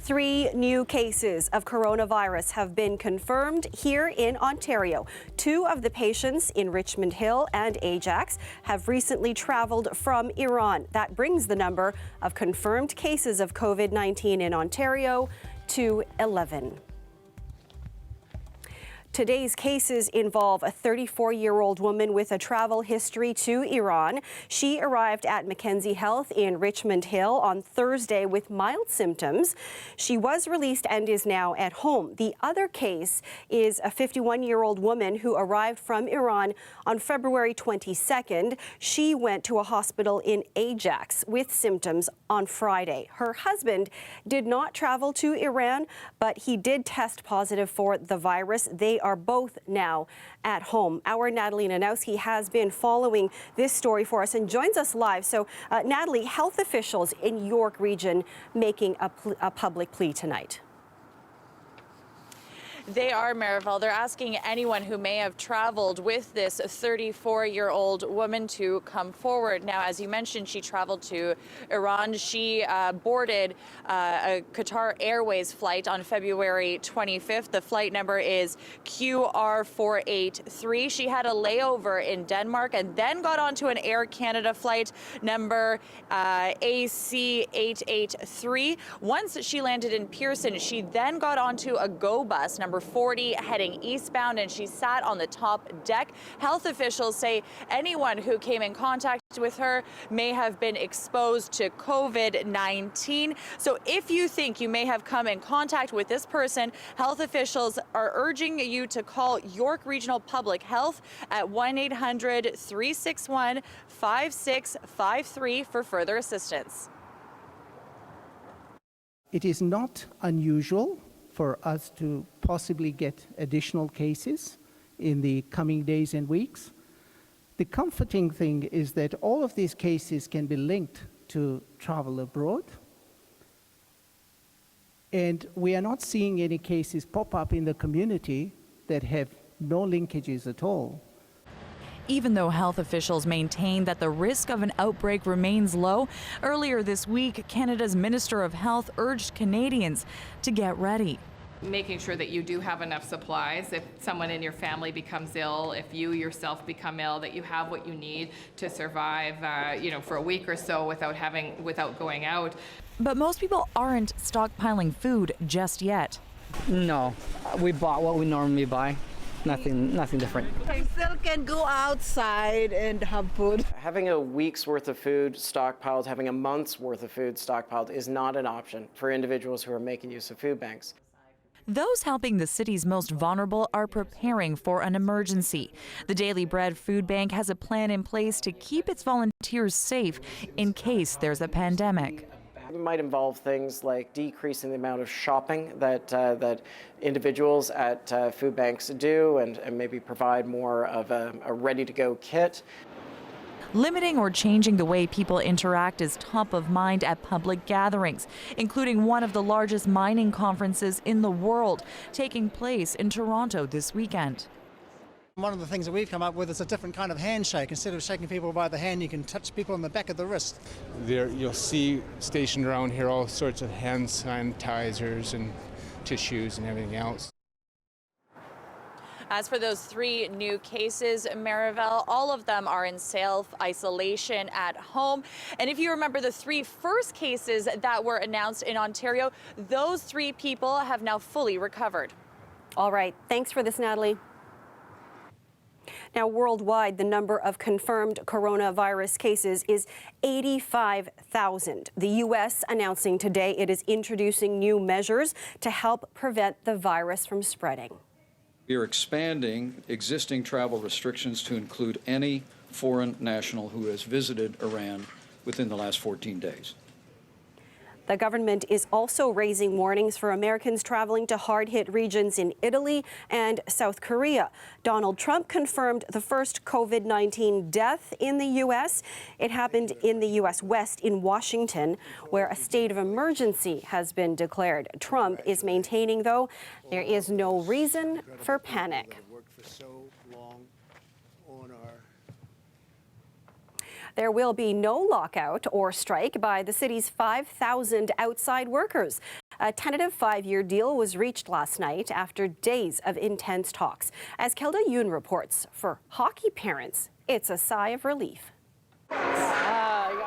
3 new cases of coronavirus have been confirmed here in Ontario. 2 of the patients in Richmond Hill and Ajax have recently traveled from Iran. That brings the number of confirmed cases of COVID-19 in Ontario to 11. Today's cases involve a 34-year-old woman with a travel history to Iran. She arrived at Mackenzie Health in Richmond Hill on Thursday with mild symptoms. She was released and is now at home. The other case is a 51-year-old woman who arrived from Iran on February 22nd. She went to a hospital in Ajax with symptoms on Friday. Her husband did not travel to Iran, but he did test positive for the virus. They are both now at home. Our Natalie Nanowski has been following this story for us and joins us live. So, Natalie, health officials in York Region making a public plea tonight. They are, Marivelle. They're asking anyone who may have traveled with this 34-year-old woman to come forward. Now, as you mentioned, she traveled to Iran. She boarded a Qatar Airways flight on February 25th. The flight number is QR483. She had a layover in Denmark and then got onto an Air Canada flight number AC883. Once she landed in Pearson, she then got onto a GO bus number 40 heading eastbound, and she sat on the top deck. Health officials say anyone who came in contact with her may have been exposed to COVID-19. So if you think you may have come in contact with this person, health officials are urging you to call York Regional Public Health at 1-800-361-5653 for further assistance. It is not unusual for us to possibly get additional cases in the coming days and weeks. The comforting thing is that all of these cases can be linked to travel abroad. And we are not seeing any cases pop up in the community that have no linkages at all. Even though health officials maintain that the risk of an outbreak remains low, earlier this week, Canada's Minister of Health urged Canadians to get ready. Making sure that you do have enough supplies. If someone in your family becomes ill, if you yourself become ill, that you have what you need to survive, for a week or so without going out. But most people aren't stockpiling food just yet. No, we bought what we normally buy. Nothing different. You still can go outside and have food. Having a week's worth of food stockpiled, having a month's worth of food stockpiled is not an option for individuals who are making use of food banks. Those helping the city's most vulnerable are preparing for an emergency. The Daily Bread Food Bank has a plan in place to keep its volunteers safe in case there's a pandemic. It might involve things like decreasing the amount of shopping that individuals at food banks do and maybe provide more of a ready-to-go kit. Limiting or changing the way people interact is top of mind at public gatherings, including one of the largest mining conferences in the world, taking place in Toronto this weekend. One of the things that we've come up with is a different kind of handshake. Instead of shaking people by the hand, you can touch people on the back of the wrist. There, you'll see stationed around here all sorts of hand sanitizers and tissues and everything else. As for those 3 new cases, Marivelle, all of them are in self-isolation at home. And if you remember the 3 first cases that were announced in Ontario, those 3 people have now fully recovered. All right. Thanks for this, Natalie. Now, worldwide, the number of confirmed coronavirus cases is 85,000. The U.S. announcing today it is introducing new measures to help prevent the virus from spreading. We are expanding existing travel restrictions to include any foreign national who has visited Iran within the last 14 days. The government is also raising warnings for Americans traveling to hard-hit regions in Italy and South Korea. Donald Trump confirmed the first COVID-19 death in the U.S. It happened in the U.S. West in Washington, where a state of emergency has been declared. Trump is maintaining, though, there is no reason for panic. There will be no lockout or strike by the city's 5,000 outside workers. A tentative 5-year deal was reached last night after days of intense talks. As Kelda Yoon reports, for hockey parents, it's a sigh of relief.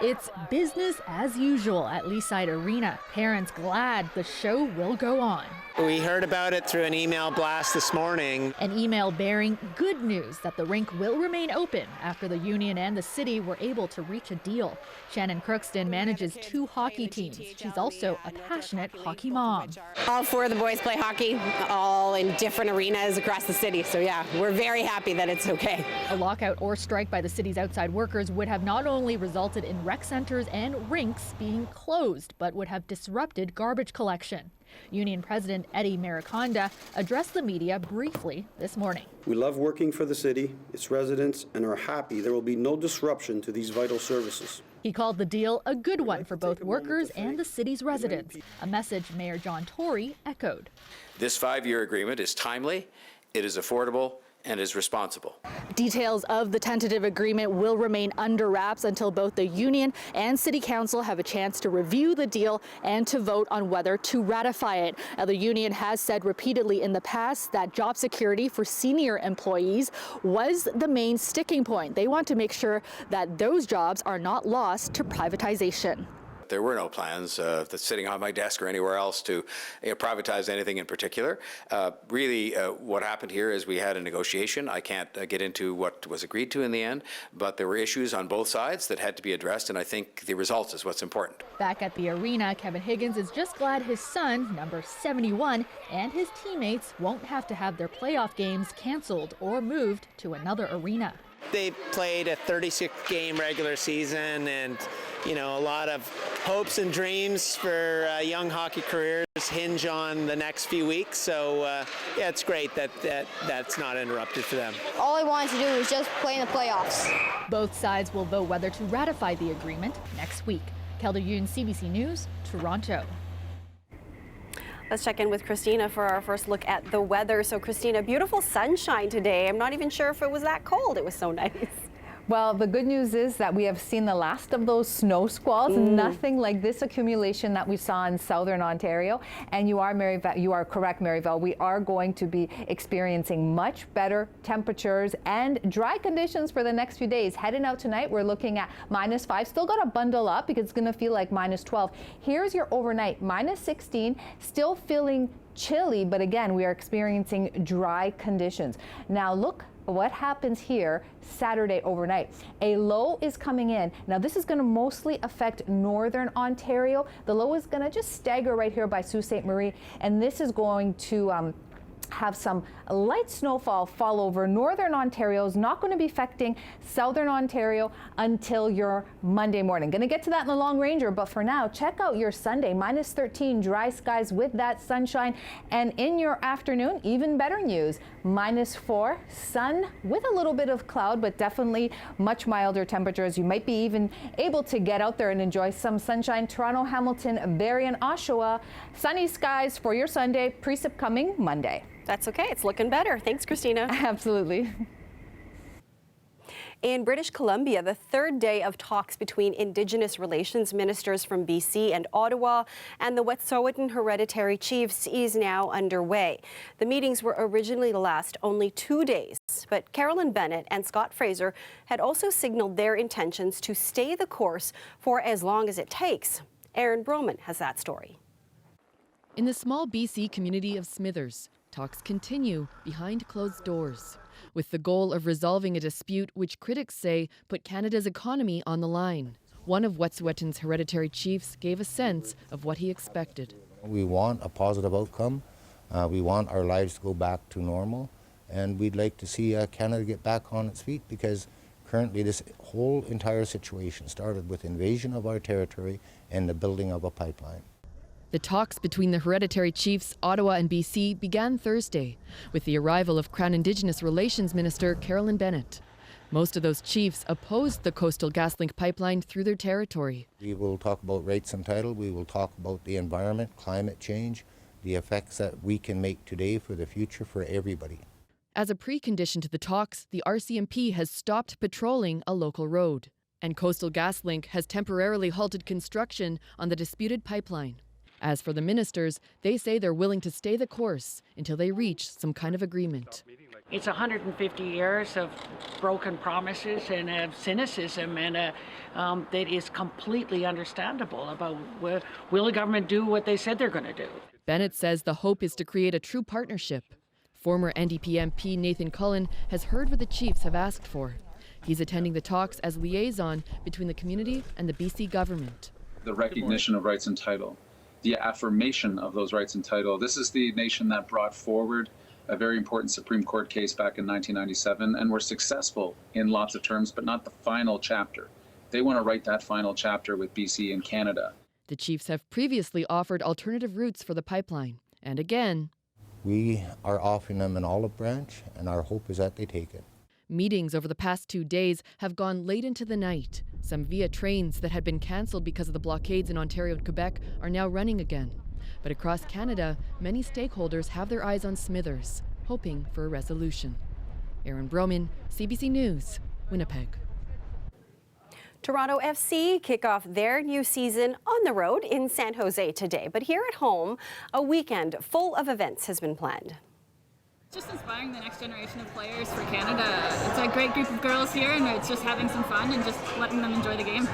It's business as usual at Leaside Arena. Parents glad the show will go on. We heard about it through an email blast this morning. An email bearing good news that the rink will remain open after the union and the city were able to reach a deal. Shannon Crookston manages 2 hockey teams. She's also a passionate hockey mom. All 4 of the boys play hockey, all in different arenas across the city. So yeah, we're very happy that it's okay. A lockout or strike by the city's outside workers would have not only resulted in rec centers and rinks being closed, but would have disrupted garbage collection. Union President Eddie Mariconda addressed the media briefly this morning. We love working for the city, its residents, and are happy there will be no disruption to these vital services. He called the deal a good one for both workers and the city's residents, a message Mayor John Tory echoed. This 5-year agreement is timely, it is affordable, and is responsible. Details of the tentative agreement will remain under wraps until both the union and city council have a chance to review the deal and to vote on whether to ratify it. Now, the union has said repeatedly in the past that job security for senior employees was the main sticking point. They want to make sure that those jobs are not lost to privatization. There were no plans that's sitting on my desk or anywhere else to privatize anything in particular. Really, what happened here is we had a negotiation. I can't get into what was agreed to in the end, but there were issues on both sides that had to be addressed, and I think the results is what's important. Back at the arena, Kevin Higgins is just glad his son, number 71, and his teammates won't have to have their playoff games canceled or moved to another arena. They played a 36-game regular season, and a lot of hopes and dreams for young hockey careers hinge on the next few weeks. So yeah, it's great that's not interrupted for them. All I wanted to do was just play in the playoffs. Both sides will vote whether to ratify the agreement next week. Kelda Yoon, CBC News, Toronto. Let's check in with Christina for our first look at the weather. So Christina, beautiful sunshine today. I'm not even sure if it was that cold. It was so nice. Well, the good news is that we have seen the last of those snow squalls. Nothing like this accumulation that we saw in southern Ontario. And you are correct, Maryville. We are going to be experiencing much better temperatures and dry conditions for the next few days. Heading out tonight, we're looking at -5. Still got to bundle up because it's going to feel like -12. Here's your overnight, -16. Still feeling chilly, but again, we are experiencing dry conditions. Now look what happens here Saturday overnight. A low is coming in. Now this is going to mostly affect northern Ontario. The low is going to just stagger right here by Sault Ste. Marie, and this is going to have some light snowfall fall over northern Ontario. Is not going to be affecting southern Ontario until your Monday morning. Going to get to that in the long ranger, but for now, check out your Sunday, -13, dry skies with that sunshine. And in your afternoon, even better news, -4, sun with a little bit of cloud, but definitely much milder temperatures. You might be even able to get out there and enjoy some sunshine. Toronto, Hamilton, Barrie, and Oshawa, sunny skies for your Sunday, precip coming Monday. That's okay. It's looking better. Thanks, Christina. Absolutely. In British Columbia, the 3rd day of talks between Indigenous Relations ministers from BC and Ottawa and the Wet'suwet'en Hereditary Chiefs is now underway. The meetings were originally to last only 2 days, but Carolyn Bennett and Scott Fraser had also signaled their intentions to stay the course for as long as it takes. Aaron Broman has that story. In the small BC community of Smithers, talks continue behind closed doors, with the goal of resolving a dispute which critics say put Canada's economy on the line. One of Wet'suwet'en's hereditary chiefs gave a sense of what he expected. We want a positive outcome. We want our lives to go back to normal, and we'd like to see Canada get back on its feet, because currently this whole entire situation started with invasion of our territory and the building of a pipeline. The talks between the hereditary chiefs, Ottawa and BC, began Thursday with the arrival of Crown Indigenous Relations Minister Carolyn Bennett. Most of those chiefs opposed the Coastal GasLink pipeline through their territory. We will talk about rights and title. We will talk about the environment, climate change, the effects that we can make today for the future for everybody. As a precondition to the talks, the RCMP has stopped patrolling a local road, and Coastal GasLink has temporarily halted construction on the disputed pipeline. As for the ministers, they say they're willing to stay the course until they reach some kind of agreement. It's 150 years of broken promises and of cynicism, and that is completely understandable about will the government do what they said they're going to do. Bennett says the hope is to create a true partnership. Former NDP MP Nathan Cullen has heard what the chiefs have asked for. He's attending the talks as liaison between the community and the BC government. The recognition of rights and title, the affirmation of those rights and title. This is the nation that brought forward a very important Supreme Court case back in 1997 and were successful in lots of terms, but not the final chapter. They want to write that final chapter with BC and Canada. The chiefs have previously offered alternative routes for the pipeline. And again, we are offering them an olive branch, and our hope is that they take it. Meetings over the past 2 days have gone late into the night. Some via trains that had been cancelled because of the blockades in Ontario and Quebec are now running again. But across Canada, many stakeholders have their eyes on Smithers, hoping for a resolution. Aaron Broman, CBC News, Winnipeg. Toronto FC kick off their new season on the road in San Jose today. But here at home, a weekend full of events has been planned. Just inspiring the next generation of players for Canada. It's a great group of girls here, and it's just having some fun and just letting them enjoy the game.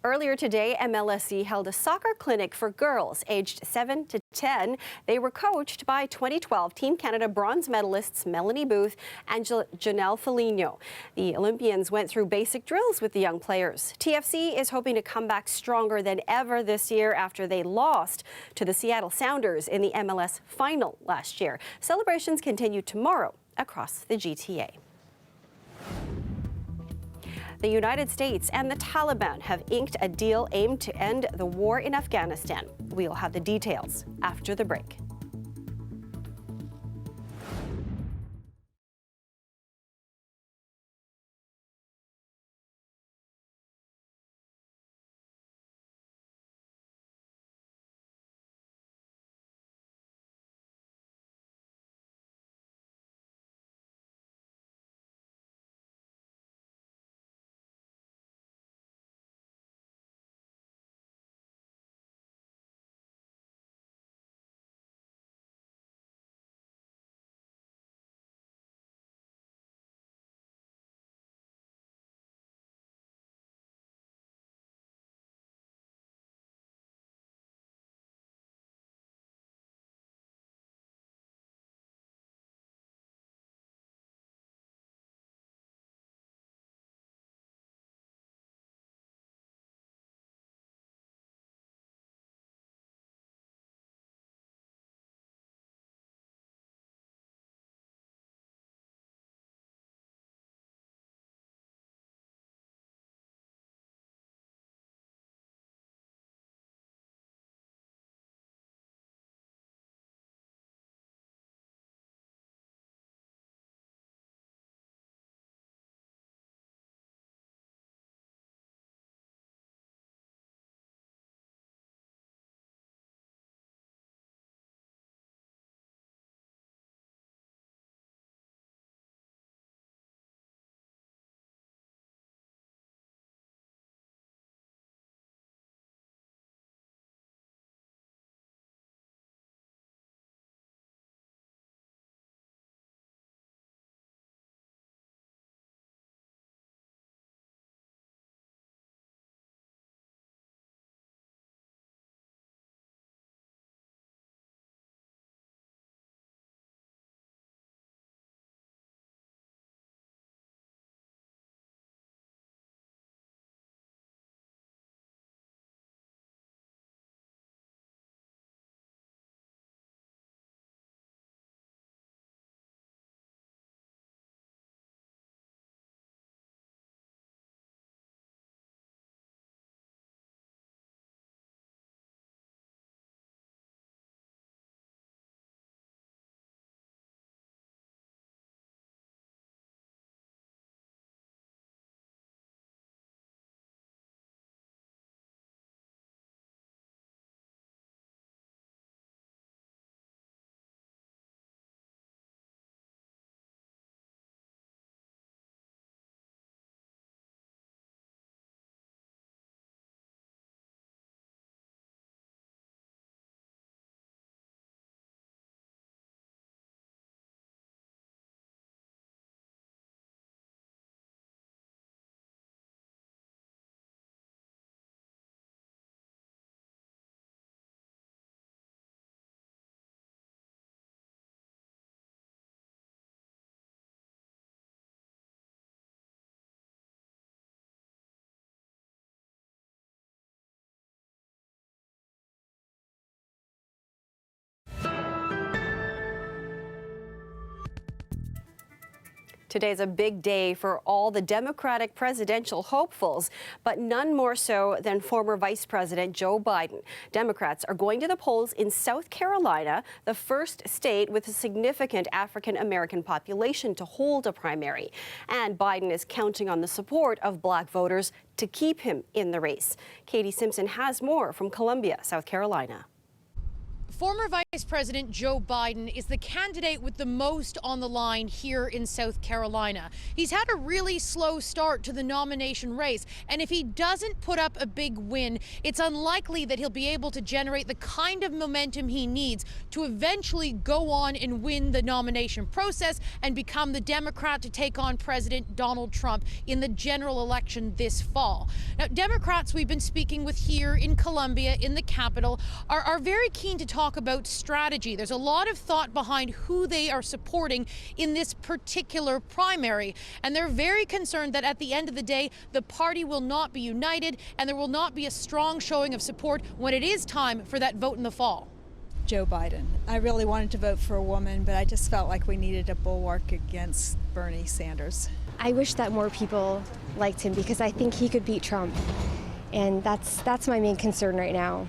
Earlier today, MLSE held a soccer clinic for girls aged 7 to 10. They were coached by 2012 Team Canada bronze medalists Melanie Booth and Janelle Foligno. The Olympians went through basic drills with the young players. TFC is hoping to come back stronger than ever this year after they lost to the Seattle Sounders in the MLS final last year. Celebrations continue tomorrow across the GTA. The United States and the Taliban have inked a deal aimed to end the war in Afghanistan. We'll have the details after the break. Today's a big day for all the Democratic presidential hopefuls, but none more so than former Vice President Joe Biden. Democrats are going to the polls in South Carolina, the first state with a significant African-American population to hold a primary. And Biden is counting on the support of Black voters to keep him in the race. Katie Simpson has more from Columbia, South Carolina. Former Vice President Joe Biden is the candidate with the most on the line here in South Carolina. He's had a really slow start to the nomination race, and if he doesn't put up a big win, it's unlikely that he'll be able to generate the kind of momentum he needs to eventually go on and win the nomination process and become the Democrat to take on President Donald Trump in the general election this fall. Now, Democrats we've been speaking with here in Columbia, in the Capitol, are very keen to talk about strategy. There's a lot of thought behind who they are supporting in this particular primary, and they're very concerned that at the end of the day, the party will not be united and there will not be a strong showing of support when it is time for that vote in the fall. Joe Biden. I really wanted to vote for a woman, but I just felt like we needed a bulwark against Bernie Sanders. I wish that more people liked him because I think he could beat Trump, and that's my main concern right now,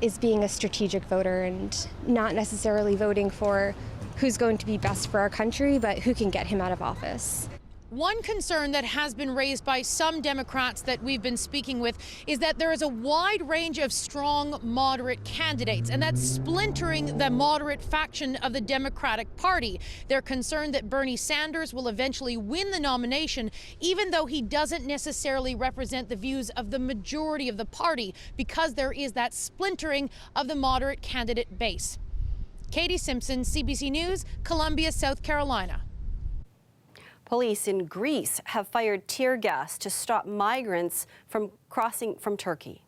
is being a strategic voter and not necessarily voting for who's going to be best for our country, but who can get him out of office. One concern that has been raised by some Democrats that we've been speaking with is that there is a wide range of strong moderate candidates, and that's splintering the moderate faction of the Democratic Party. They're concerned that Bernie Sanders will eventually win the nomination, even though he doesn't necessarily represent the views of the majority of the party, because there is that splintering of the moderate candidate base. Katie Simpson, CBC News, Columbia, South Carolina. Police in Greece have fired tear gas to stop migrants from crossing from Turkey.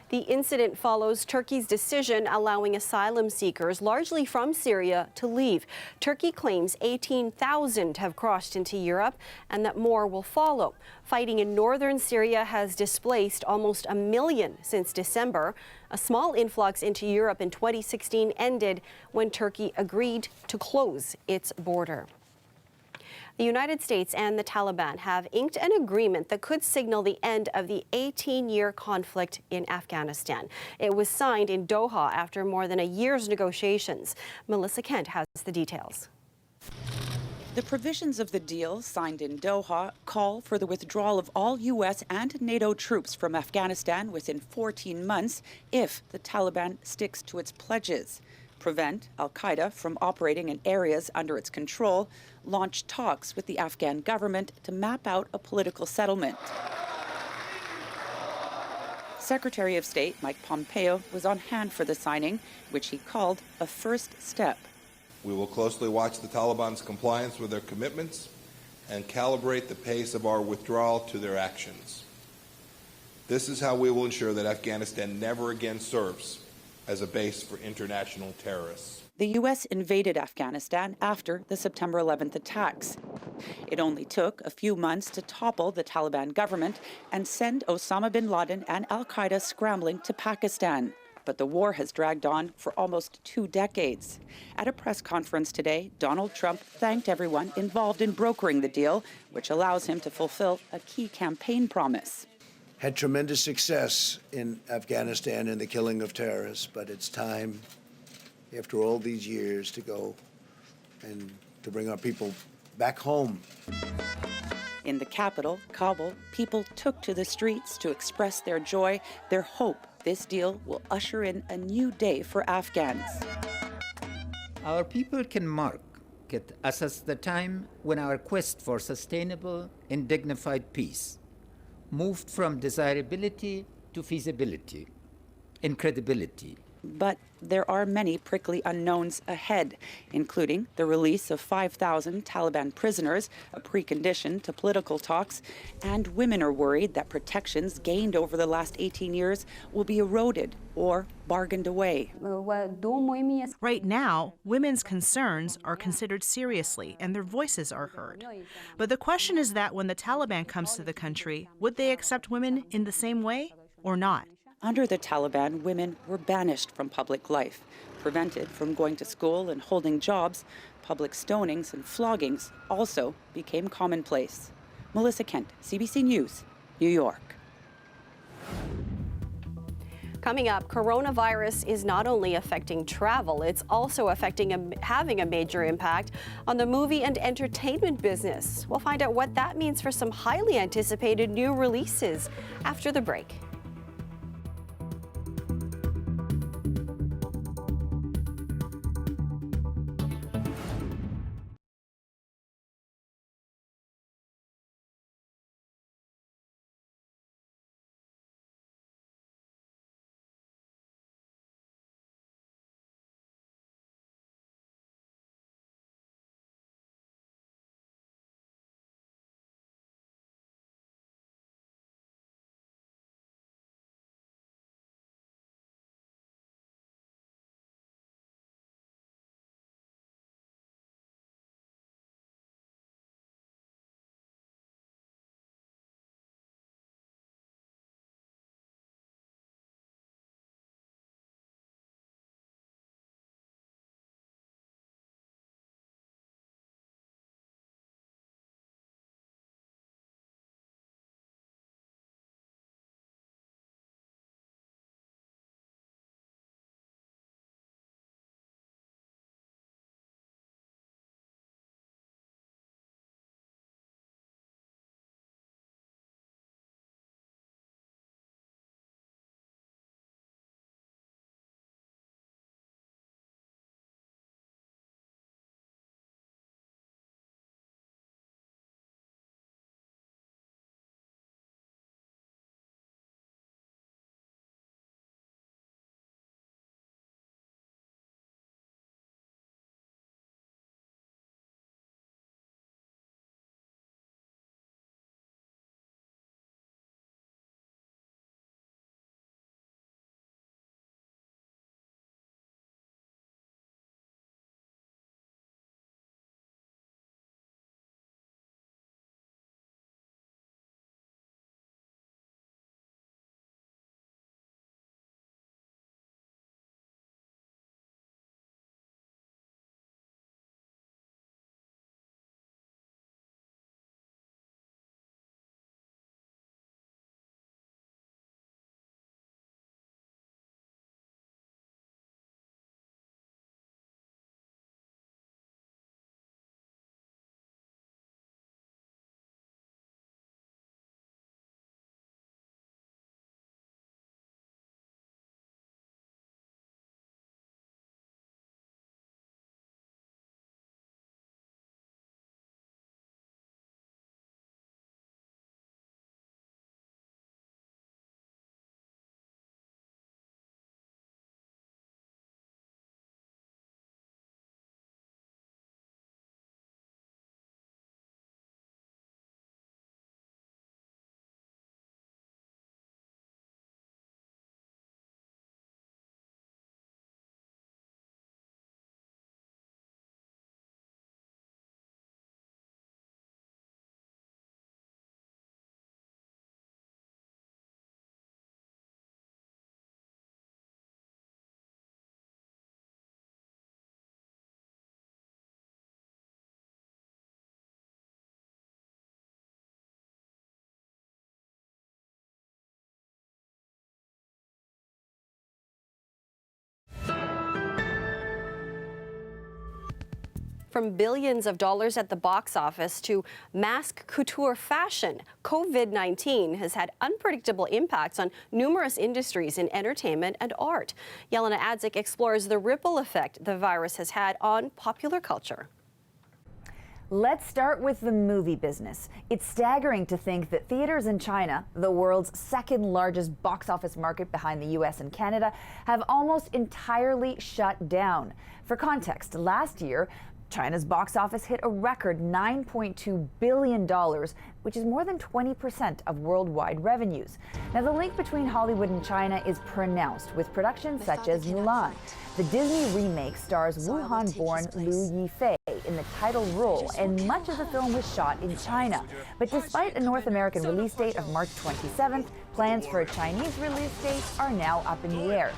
The incident follows Turkey's decision allowing asylum seekers, largely from Syria, to leave. Turkey claims 18,000 have crossed into Europe and that more will follow. Fighting in northern Syria has displaced almost 1 million since December. A small influx into Europe in 2016 ended when Turkey agreed to close its border. The United States and the Taliban have inked an agreement that could signal the end of the 18-year conflict in Afghanistan. It was signed in Doha after more than a year's negotiations. Melissa Kent has the details. The provisions of the deal signed in Doha call for the withdrawal of all U.S. and NATO troops from Afghanistan within 14 months if the Taliban sticks to its pledges, prevent al-Qaeda from operating in areas under its control, launch talks with the Afghan government to map out a political settlement. Secretary of State Mike Pompeo was on hand for the signing, which he called a first step. We will closely watch the Taliban's compliance with their commitments and calibrate the pace of our withdrawal to their actions. This is how we will ensure that Afghanistan never again serves as a base for international terrorists. The U.S. invaded Afghanistan after the September 11th attacks. It only took a few months to topple the Taliban government and send Osama bin Laden and al-Qaeda scrambling to Pakistan. But the war has dragged on for almost 2 decades. At a press conference today, Donald Trump thanked everyone involved in brokering the deal, which allows him to fulfill a key campaign promise. Had tremendous success in Afghanistan in the killing of terrorists, but it's time, after all these years, to go and to bring our people back home. In the capital, Kabul, people took to the streets to express their joy, their hope this deal will usher in a new day for Afghans. Our people can mark it as the time when our quest for sustainable and dignified peace moved from desirability to feasibility and credibility. But there are many prickly unknowns ahead, including the release of 5,000 Taliban prisoners, a precondition to political talks, and women are worried that protections gained over the last 18 years will be eroded or bargained away. Right now, women's concerns are considered seriously and their voices are heard. But the question is that when the Taliban comes to the country, would they accept women in the same way or not? Under the Taliban, women were banished from public life. prevented from going to school and holding jobs, public stonings and floggings also became commonplace. Melissa Kent, CBC News, New York. Coming up, coronavirus is not only affecting travel, it's also having a major impact on the movie and entertainment business. We'll find out what that means for some highly anticipated new releases after the break. From billions of dollars at the box office to mask couture fashion, COVID-19 has had unpredictable impacts on numerous industries in entertainment and art. Yelena Adzik explores the ripple effect the virus has had on popular culture. Let's start with the movie business. It's staggering to think that theaters in China, the world's second largest box office market behind the US and Canada, have almost entirely shut down. For context, last year, China's box office hit a record $9.2 billion, which is more than 20% of worldwide revenues. Now, the link between Hollywood and China is pronounced, with productions such as Mulan. The Disney remake stars Wuhan-born Liu Yifei in the title role, and much of the film was shot in China. But despite a North American release date of March 27th, plans for a Chinese release date are now up in the air.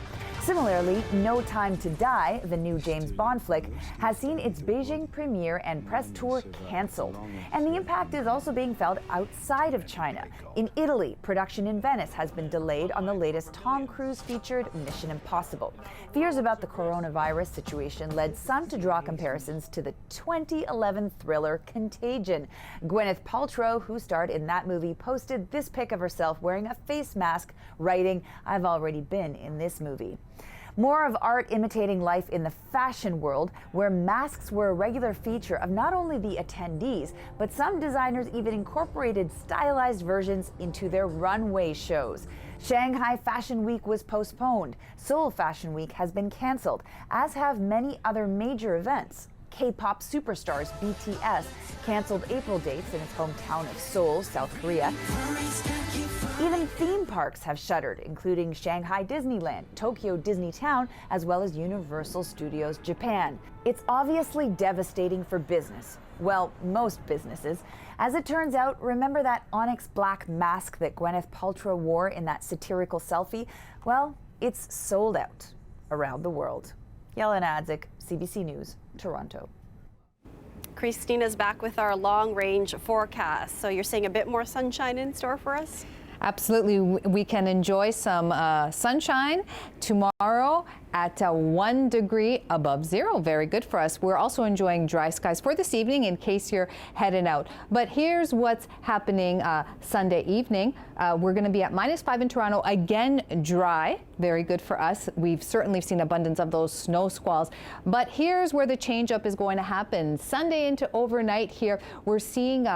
Similarly, No Time to Die, the new James Bond flick, has seen its Beijing premiere and press tour canceled. And the impact is also being felt outside of China. In Italy, production in Venice has been delayed on the latest Tom Cruise-featured Mission Impossible. Fears about the coronavirus situation led some to draw comparisons to the 2011 thriller Contagion. Gwyneth Paltrow, who starred in that movie, posted this pic of herself wearing a face mask, writing, "I've already been in this movie." More of art imitating life in the fashion world, where masks were a regular feature of not only the attendees, but some designers even incorporated stylized versions into their runway shows. Shanghai Fashion Week was postponed. Seoul Fashion Week has been canceled, as have many other major events. K-pop superstars BTS canceled April dates in its hometown of Seoul, South Korea. Even theme parks have shuttered, including Shanghai Disneyland, Tokyo Disneytown, as well as Universal Studios Japan. It's obviously devastating for business. Well, most businesses. As it turns out, remember that onyx black mask that Gwyneth Paltrow wore in that satirical selfie? Well, it's sold out around the world. Yelena Adzik, CBC News, Toronto. Christina's back with our long-range forecast. So you're seeing a bit more sunshine in store for us? Absolutely. We can enjoy some sunshine tomorrow at 1 degree above zero. Very good for us. We're also enjoying dry skies for this evening in case you're heading out. But here's what's happening Sunday evening. We're going to be at -5 in Toronto. Again, dry. Very good for us. We've certainly seen abundance of those snow squalls. But here's where the change up is going to happen. Sunday into overnight here, we're seeing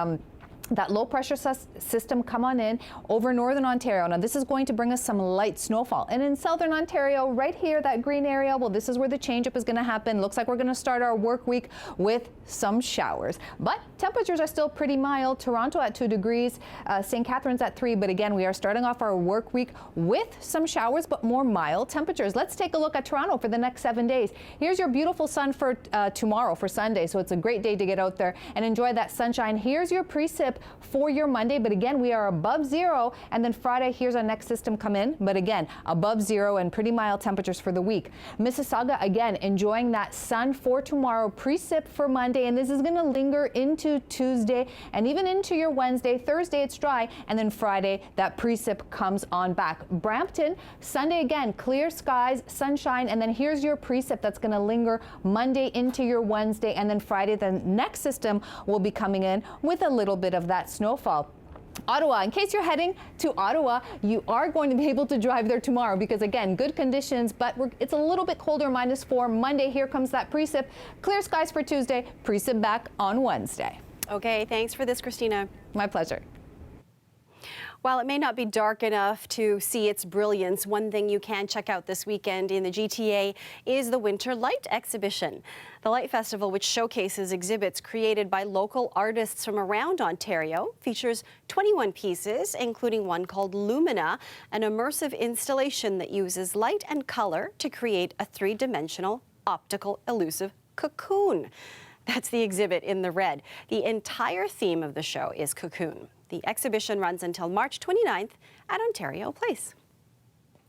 that low pressure system come on in over northern Ontario. Now this is going to bring us some light snowfall. And in southern Ontario, right here, that green area, well, this is where the changeup is going to happen. Looks like we're going to start our work week with some showers. But temperatures are still pretty mild. Toronto at 2 degrees, St. Catharines at 3. But again, we are starting off our work week with some showers, but more mild temperatures. Let's take a look at Toronto for the next 7 days. Here's your beautiful sun for tomorrow, for Sunday. So it's a great day to get out there and enjoy that sunshine. Here's your precip for your Monday, but again, we are above zero. And then Friday, here's our next system come in, but again, above zero and pretty mild temperatures for the week. Mississauga, again, enjoying that sun for tomorrow, precip for Monday, and this is going to linger into Tuesday and even into your Wednesday. Thursday, it's dry, and then Friday, that precip comes on back. Brampton, Sunday again, clear skies, sunshine, and then here's your precip that's going to linger Monday into your Wednesday, and then Friday, the next system will be coming in with a little bit of that snowfall. Ottawa, in case you're heading to Ottawa, you are going to be able to drive there tomorrow because, again, good conditions, but it's a little bit colder, -4. Monday, here comes that precip. Clear skies for Tuesday, precip back on Wednesday. Okay, thanks for this, Christina. My pleasure. While it may not be dark enough to see its brilliance, one thing you can check out this weekend in the GTA is the Winter Light Exhibition. The Light Festival, which showcases exhibits created by local artists from around Ontario, features 21 pieces, including one called Lumina, an immersive installation that uses light and color to create a three-dimensional optical elusive cocoon. That's the exhibit in the red. The entire theme of the show is cocoon. The exhibition runs until March 29th at Ontario Place.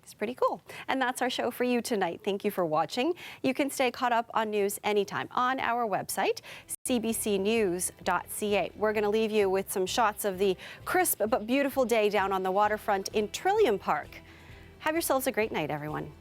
It's pretty cool. And that's our show for you tonight. Thank you for watching. You can stay caught up on news anytime on our website, cbcnews.ca. We're going to leave you with some shots of the crisp but beautiful day down on the waterfront in Trillium Park. Have yourselves a great night, everyone.